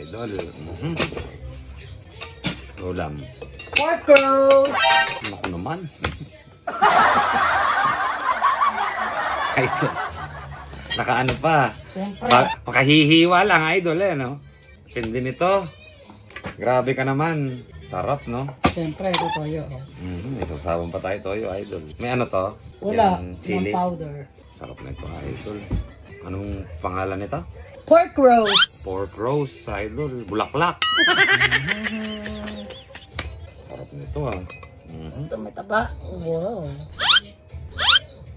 idol. Ulam. Pork roast. Naku naman. Idol. Nakaano pa. Siyempre. Makahihiwa lang, idol no? Hindi nito. Grabe ka naman. Sarap, no? Siyempre, ito toyo. May sasawang pa tayo toyo, idol. May ano to? Wala. Yung chili. Yung powder. Sarap na ito, idol. Anong pangalan nito? Pork roast. Pork roast, idol. Bulaklak. Sarap nito, ah. Ito may taba. Wow.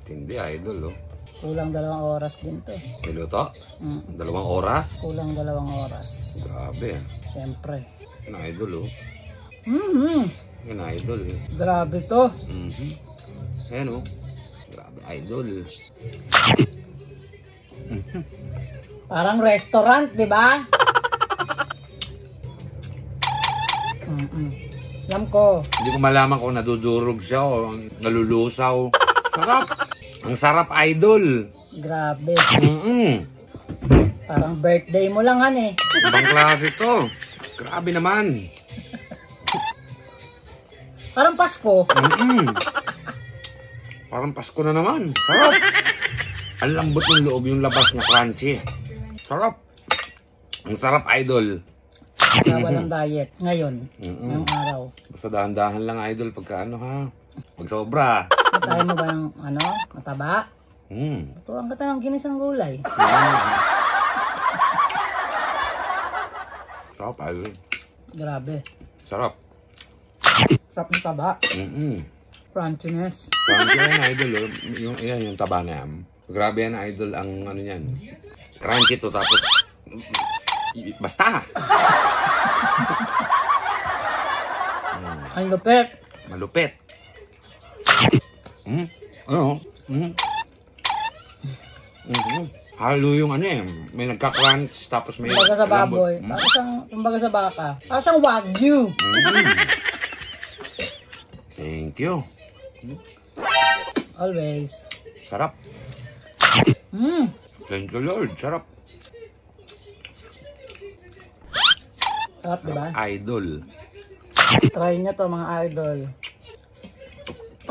Hindi, idol, oh. Kulang 2 oras din to. Niluto? 2 oras? Kulang 2 oras. Grabe, ah. Siyempre. Yun, idol, oh. Yun, idol. Grabe to. Ayan, oh. Grabe, idol. Parang restaurant, di ba? Alam ko. Hindi ko malaman kung nadudurog siya o nalulusaw. Sarap. Ang sarap, idol. Grabe. Parang birthday mo lang, han eh. Ibang klase to. Grabe naman. Parang Pasko. Parang Pasko na naman. Sarap. Ang lambot ng loob, yung labas na crunchy. Sarap. Ang sarap, idol. Walang diet. Ngayon. Ngayong araw. Basta dahan-dahan lang, idol, pagka ano, ha. Pag sobra. Matayin mo ba ng ano? Mataba? Tuwang ka ng ginisang gulay. Sarap, idol. Grabe. Sarap. Sarap ng taba. Crunchiness. Crunchy yan, idol. Yung taba na yan. Grabe yan, idol, ang ano yan. Crunchy to, tapos basta. Ang lupit. Malupit. Ano? Halo yung ano eh. May nagka-crunch, tapos may kumbaga sa baboy. Kumbaga sa baka. Parang siyang wagyu. Thank you. Always. Sarap. Thank you, Lord. Sarap. Sarap, diba? Idol. Try nyo to, mga idol.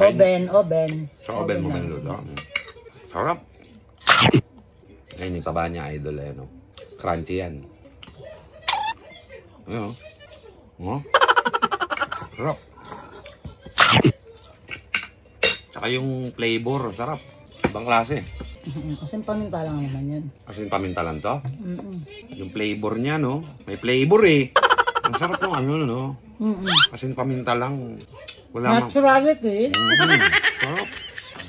Oven. Sa oven mo man, Lord. Sarap. Ayun yung taba niya, idol. Ayun, oh. Crunchy yan. Ayun, oh. Sarap. Tsaka yung flavor, sarap. Ibang klase. Asin paminta lang naman yan. Asin paminta lang to? Yung flavor niya, no? May flavor eh. Ang sarap ng ano, no? Asin paminta lang. Wala naturality. Sarap.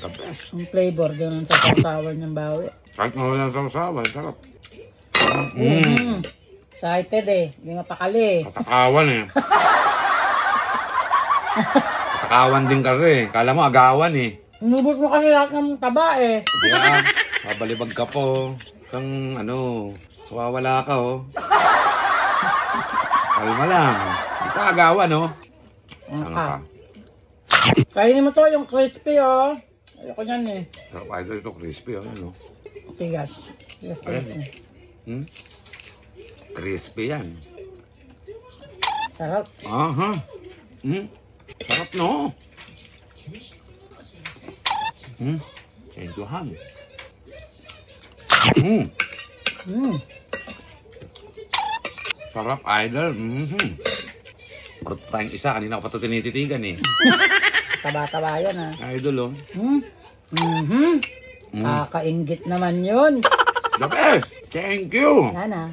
The best. Yung flavor, ganun sa sausawan ng bawi. Kahit na walang sausawan, sarap. Excited eh. Hindi mapakali. Katakawan eh. Katakawan din kasi. Kala mo agawan eh. Inubos mo kasi lahat ng taba eh. Kaya, mabalibag ka po. Kang ano, wawala ka oh. Kalma lang. Hindi ka agawan oh. Ano ka? Kainin mo to, yung crispy oh. Ayoko nyan eh. Sarap idol ito, crispy oh. Ano? Tigas. Ayan. Crispy yan. Sarap. Sarap no. Thank you, Han. Sarap, idol. Parang tayong isa. Kanina ko pa ito tinititigan eh. Taba-taba yan ah. Idol, oh. Kakaingit naman yun. The best! Thank you! Yan ah.